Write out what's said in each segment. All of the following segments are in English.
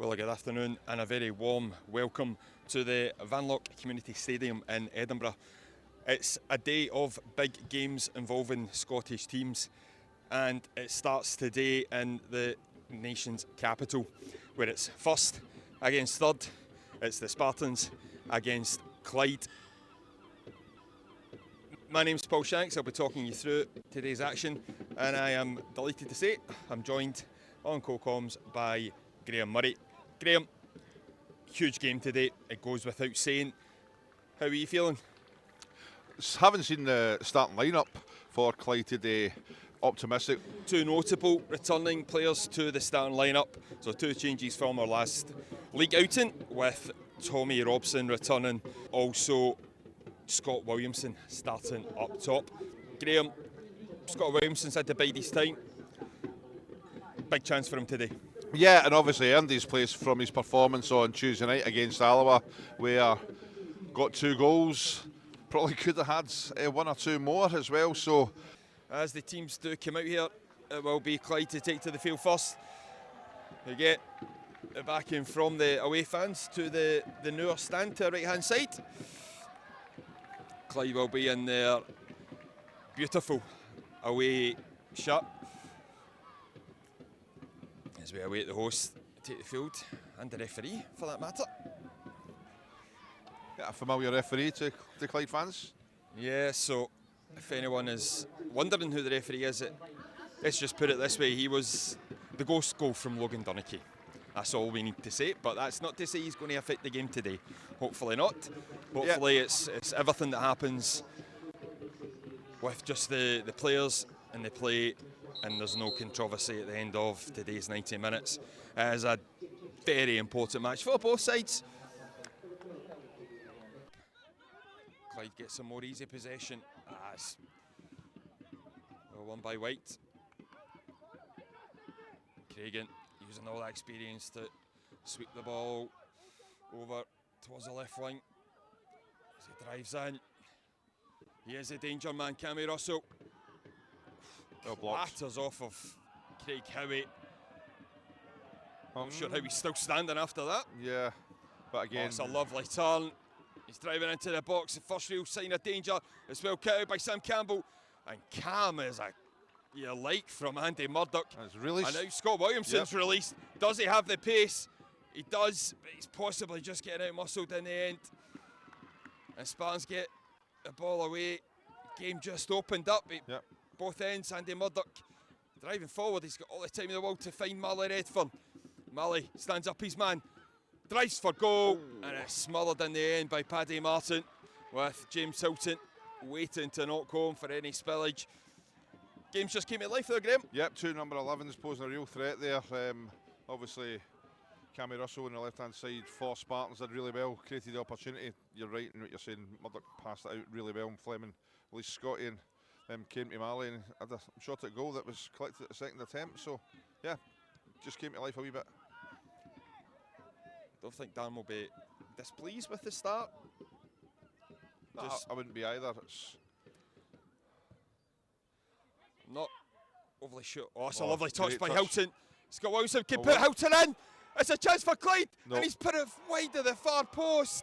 Well, good afternoon and a very warm welcome to the Vanlock Community Stadium in Edinburgh. It's a day of big games involving Scottish teams, and it starts today in the nation's capital, where it's first against third. It's the Spartans against Clyde. My name's Paul Shanks. I'll be talking you through today's action, and I am delighted to say I'm joined on co-coms by Graham Murray. Graham, huge game today, it goes without saying. How are you feeling? Haven't seen the starting lineup for Clyde today. Optimistic. Two notable returning players to the starting lineup. So two changes from our last league outing, with Tommy Robson returning. Also Scott Williamson starting up top. Graham, Scott Williamson's had to bide his time. Big chance for him today. Yeah, and obviously earned his place from his performance on Tuesday night against Alloa, where got 2 goals. Probably could have had 1 or 2 more as well. So, as the teams do come out here, it will be Clyde to take to the field first. They get the backing from the away fans to the newer stand to the right hand side. Clyde will be in their beautiful away shirt as we await the host to take the field, and the referee for that matter. Yeah, a familiar referee to Clyde fans. Yeah, so if anyone is wondering who the referee is, let's just put it this way: he was the ghost goal from Logan Dunnicky. That's all we need to say, but that's not to say he's going to affect the game today. Hopefully not. Hopefully it's everything that happens with just the players and the play, and there's no controversy at the end of today's 90 minutes. It is a very important match for both sides. Clyde gets some more easy possession. Won by White. Cragen using all that experience to sweep the ball over towards the left wing as he drives in. He is a danger man, Cammy Russell. Clatters off of Craig Howie. Not sure how he's still standing after that. Yeah, but again, it's a lovely turn. He's driving into the box. The first real sign of danger. It's well cut out by Sam Campbell. And Cam is a like from Andy Murdoch. It's released. And now Scott Williamson's released. Does he have the pace? He does, but he's possibly just getting out muscled in the end. And Spartans get the ball away. Game just opened up at both ends. Andy Murdoch driving forward. He's got all the time in the world to find Marley Redfern. Marley stands up his man. Drives for goal, and it's smothered in the end by Paddy Martin, with James Hilton waiting to knock home for any spillage. Game's just came to life there, Graham. Yep, 2 number 11s posing a real threat there. Obviously, Cammy Russell on the left-hand side for Spartans did really well, created the opportunity. You're right in what you're saying. Murdoch passed it out really well, and Fleming, at least Scotty, and came to Marley and had a shot at goal that was collected at the second attempt. So, yeah, just came to life a wee bit. Don't think Dan will be displeased with the start. No, I wouldn't be either. Not overly sure. Oh, it's a Oh, lovely touch great by touch. Hilton. Scott Wilson can put Hilton in. It's a chance for Clyde, No. and he's put it wide of the far post.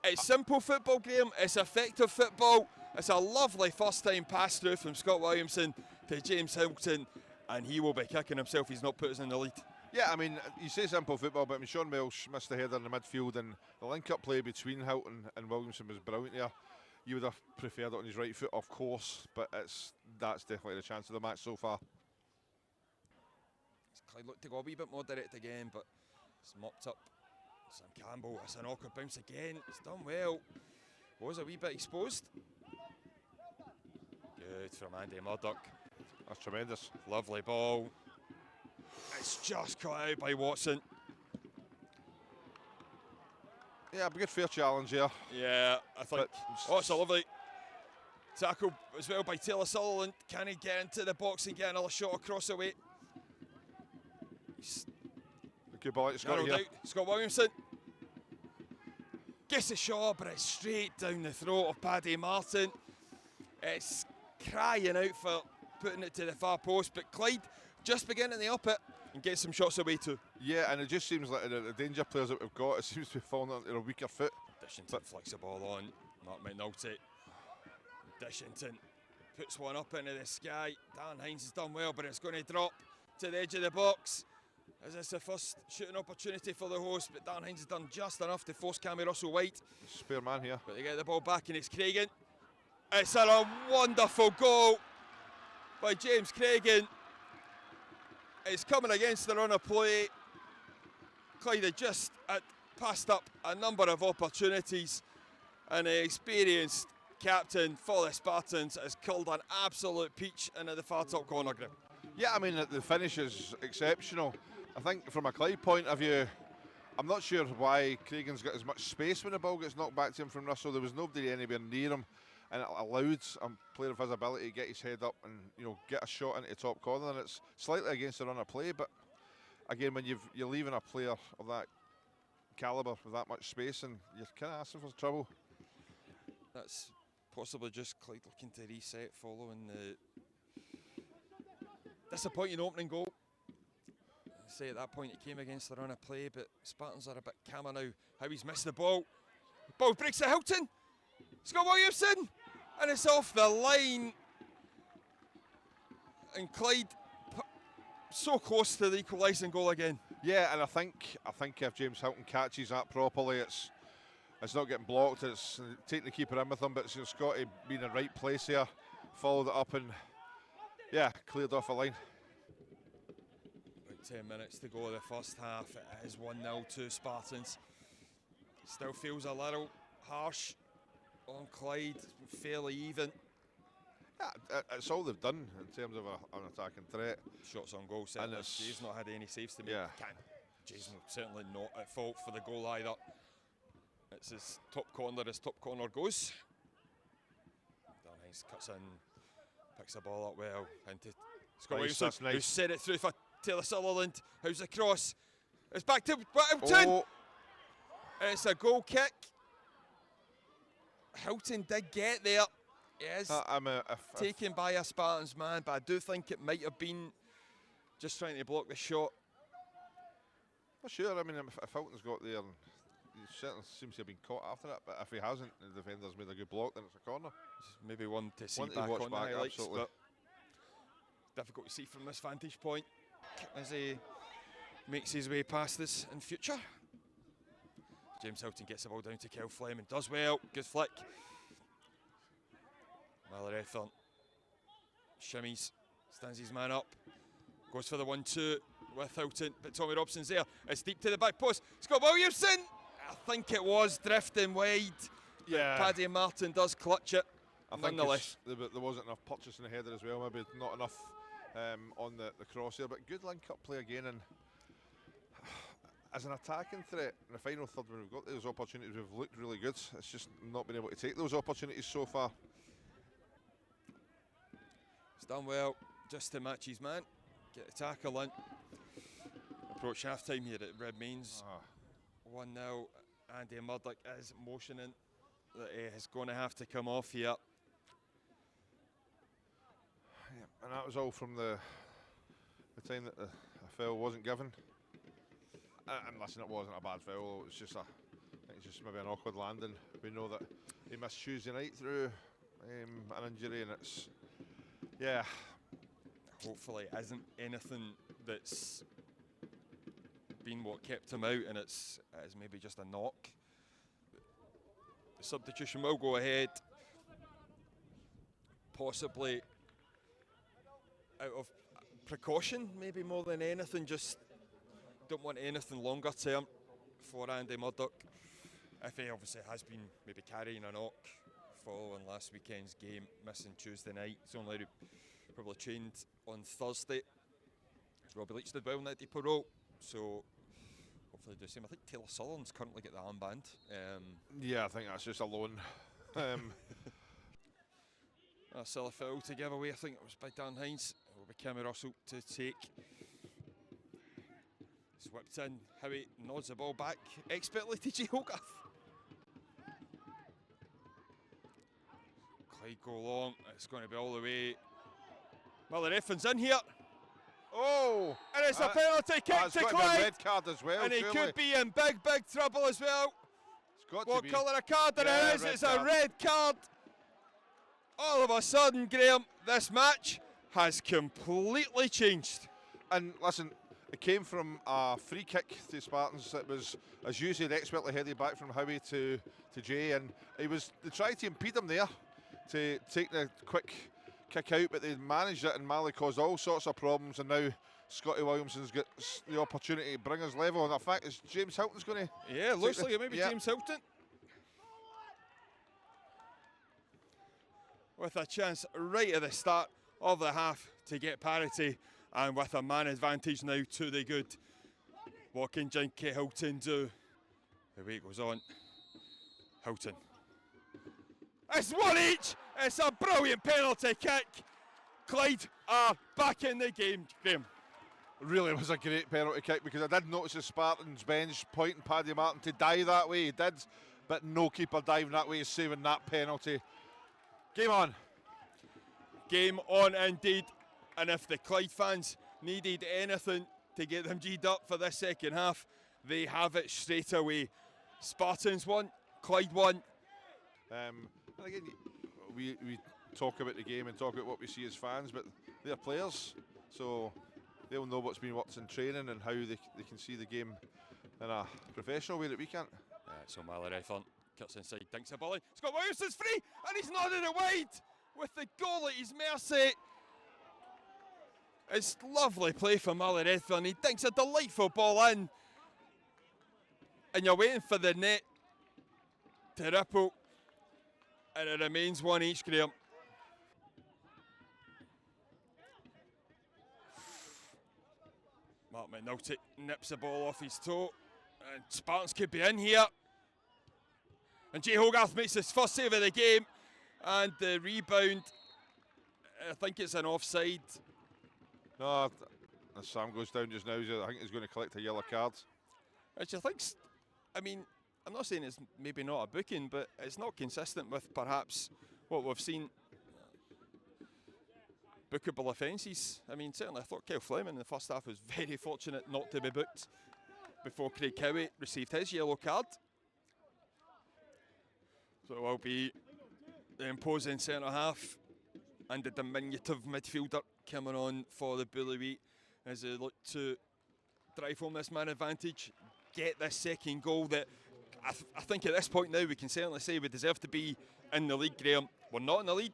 It's simple football, Graham. It's effective football. It's a lovely first-time pass through from Scott Williamson to James Hilton, and he will be kicking himself. He's not put us in the lead. Yeah, I mean, you say simple football, but I mean, Sean Welsh missed the header in the midfield, and the link-up play between Hilton and Williamson was brilliant there. You would have preferred it on his right foot, of course, but that's definitely the chance of the match so far. Clyde looked to go a wee bit more direct again, but it's mopped up. Sam Campbell, it's an awkward bounce again. It's done well. Was a wee bit exposed. Good from Andy Murdoch. That's tremendous. Lovely ball. It's just cut out by Watson. Yeah, a good fair challenge here. Yeah, I think. It's a lovely tackle as well by Taylor Sutherland. Can he get into the box and get another shot across the way? Good ball to Scott here. Scott Williamson gets a shot, but it's straight down the throat of Paddy Martin. It's crying out for putting it to the far post, but Clyde just beginning the up it and get some shots away too. Yeah, and it just seems like the danger players that we've got, it seems to be falling onto a weaker foot. Dishington flicks the ball on. Mark McNulty. Dishington puts one up into the sky. Dan Hines has done well, but it's going to drop to the edge of the box. Is this the first shooting opportunity for the host? But Dan Hines has done just enough to force Cammy Russell White. Spare man here. But they get the ball back and it's Craigan. It's a wonderful goal by James Craigan. It's coming against the run of play. Clyde had just passed up a number of opportunities, and the experienced captain for the Spartans has curled an absolute peach into the far top corner grip. Yeah, I mean, the finish is exceptional. I think from a Clyde point of view, I'm not sure why Craigan's got as much space when the ball gets knocked back to him from Russell. There was nobody anywhere near him, and it allowed a player of his ability to get his head up and, you know, get a shot into the top corner. And it's slightly against the run of play, but again, when you're leaving a player of that calibre with that much space, and you're kind of asking for trouble. That's possibly just Clyde looking to reset following the disappointing opening goal. I say at that point it came against the run of play, but Spartans are a bit calmer now. How he's missed the ball. Ball breaks to Hilton. Scott Williamson, and it's off the line. And Clyde so close to the equalising goal again. Yeah, and I think if James Hilton catches that properly, it's not getting blocked. It's taking the keeper in with him, but it's got to be in the right place here. Followed it up and yeah, cleared off the line. About 10 minutes to go of the first half. It is 1-0 to Spartans. Still feels a little harsh on Clyde. It's been fairly even. Yeah, it's all they've done in terms of an attacking threat. Shots on goal, certainly. Jay's not had any saves to make. Yeah. Jay's certainly not at fault for the goal either. It's his top corner goes. Dan Hines cuts in, picks the ball up well into Scott Williamson, nice. who sent it through for Taylor Sutherland. How's the cross? It's back to Hilton. Oh. It's a goal kick. Hilton did get there. It is taken by a Spartans man, but I do think it might have been just trying to block the shot. Not sure. I mean, if Hilton's got there, he certainly seems to have been caught after that. But if he hasn't, the defender's made a good block, then it's a corner. Maybe one to see one to back watch on back, the highlights, absolutely. But difficult to see from this vantage point as he makes his way past this in future. James Hilton gets the ball down to Kel Fleming, does well, good flick. Marley Redfern shimmies, stands his man up, goes for the 1-2 with Hilton, but Tommy Robson's there. It's deep to the back post. Scott Williamson, I think it was drifting wide. Yeah. Paddy Martin does clutch it. I think nonetheless, there wasn't enough purchase in the header as well. Maybe not enough on the cross here, but good link-up play again. And as an attacking threat in the final third, when we've got those opportunities, we've looked really good. It's just not been able to take those opportunities so far. He's done well just to match his man, get the tackle in. Approach half-time here at Redmayne's. 1-0. Andy Murdoch is motioning that he is going to have to come off here. Yeah, and that was all from the time that the foul wasn't given. And listen, it wasn't a bad foul. It was just I think it's just maybe an awkward landing. We know that he missed Tuesday night through an injury, and it's Hopefully it isn't anything that's been what kept him out, and it is maybe just a knock. The substitution will go ahead, possibly out of precaution, maybe more than anything. Just don't want anything longer term for Andy Murdoch. If he obviously has been maybe carrying a knock following last weekend's game, missing Tuesday night. He's only probably trained on Thursday. Robbie Leach did well in that deeper role, so hopefully do the same. I think Taylor Sutherland's currently got the armband. yeah, I think that's just a loan. A silly foul to give away. I think it was by Dan Hines. It will be Cammy Russell to take. It's whipped in. Howie nods the ball back expertly to G. Hogarth. Clyde go long. It's going to be all the way. Marley Redfern's in here. Oh! And it's a penalty kick It's to got to be a Clyde. red card as well, And he surely. could be in big, big trouble as well. It's got to What be. colour of card it Yeah, is? red It's a card. red card. All of a sudden, Graham, this match has completely changed. And listen, it came from a free kick to Spartans. It was, as usual, expertly headed back from Howie to Jay, and they tried to impede him there to take the quick kick out, but they managed it, and Marley caused all sorts of problems, and now Scotty Williamson's got the opportunity to bring us level, and in fact, is James Hilton's going to... Yeah, looks like it may be James Hilton. With a chance right at the start of the half to get parity, and with a man advantage now to the good. What can Jinky Hilton do? The way it goes on. Hilton. It's one each! It's a brilliant penalty kick. Clyde are back in the game, Graham. Really was a great penalty kick, because I did notice the Spartans bench pointing Paddy Martin to dive that way. He did, but no keeper diving that way is saving that penalty. Game on. Game on indeed. And if the Clyde fans needed anything to get them G'd up for this second half, they have it straight away. Spartans won, Clyde won. And again, we talk about the game and talk about what we see as fans, but they're players, so they'll know what's been worked in training and how they can see the game in a professional way that we can't. So Marley Redfern cuts inside, dinks a ball in. Scott Williamson's free, and he's nodded it wide with the goal at his mercy. It's lovely play from Marley Redfern. He dinks a delightful ball in, and you're waiting for the net to ripple, and it remains one each, Graham. Mark McNulty nips the ball off his toe, and Spartans could be in here. And Jay Hogarth makes his first save of the game, and the rebound, I think it's an offside. No, as Sam goes down just now, I think he's going to collect a yellow card. Which I think, I mean, I'm not saying it's maybe not a booking, but it's not consistent with perhaps what we've seen. Bookable offences. I mean, certainly I thought Kyle Fleming in the first half was very fortunate not to be booked before Craig Cowie received his yellow card. So it will be the imposing centre half and the diminutive midfielder coming on for the Bully as they look to drive home this man advantage, get this second goal that I think at this point now we can certainly say we deserve to be in the league, Graham. We're not in the lead.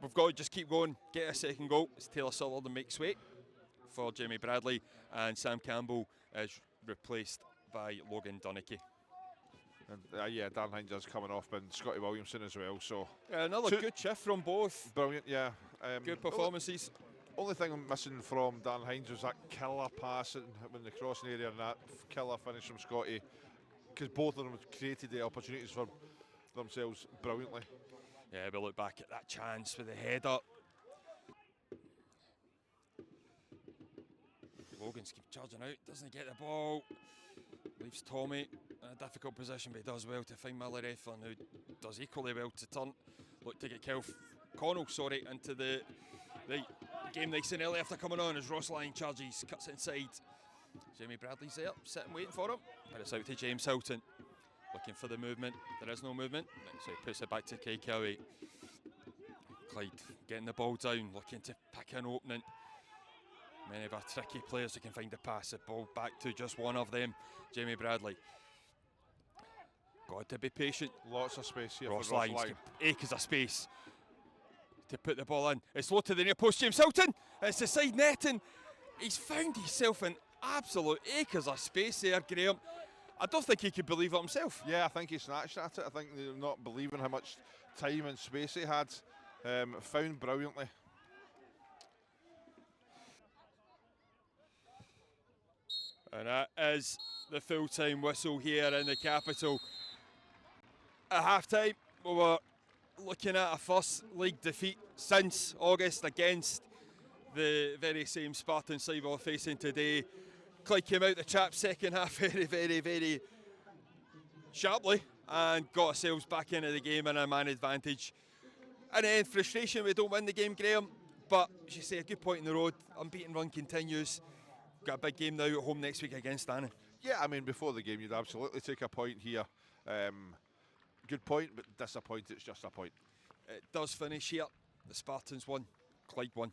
We've got to just keep going, get a second goal. It's Taylor Sullard and makes way for Jamie Bradley, and Sam Campbell is replaced by Logan Dunicky. And, yeah, Dan Hinger's coming off, and Scotty Williamson as well. So another good shift from both. Brilliant, yeah. Good performances. Only thing I'm missing from Dan Hines was that killer pass when the crossing area, and that killer finish from Scotty, because both of them created the opportunities for themselves brilliantly. Yeah, we look back at that chance with the header. Logan's keep charging out, doesn't get the ball. Leaves Tommy in a difficult position, but he does well to find Marley Redfern, who does equally well to turn. Look to get Connell into the game nice and early after coming on as Ross Lyon charges, cuts inside. Jamie Bradley's there, sitting waiting for him, but it's out to James Hilton. Looking for the movement, there is no movement, so he puts it back to Craig Cowie. Clyde getting the ball down, looking to pick an opening. Many of our tricky players who can find the pass, the ball back to just one of them, Jamie Bradley. Got to be patient. Lots of space here Ross for Ross Lyons, Lyon. acres of space to put the ball in. It's low to the near post, James Hilton. It's the side net, and he's found himself in absolute acres of space there, Graham. I don't think he could believe it himself. Yeah, I think he snatched at it. I think they're not believing how much time and space he had. Found brilliantly. And that is the full-time whistle here in the capital. At half-time, we were looking at a first league defeat since August against the very same Spartan side we're facing today. Clyde came out the trap second half very sharply and got ourselves back into the game in a man advantage. And then frustration, we don't win the game, Graham, But, as you say, a good point in the road. Unbeaten run continues. Got a big game now at home next week against Annan. Yeah, I mean, before the game, you'd absolutely take a point here. Good point, but disappointed, it's just a point. It does finish here. The Spartans won, Clyde won.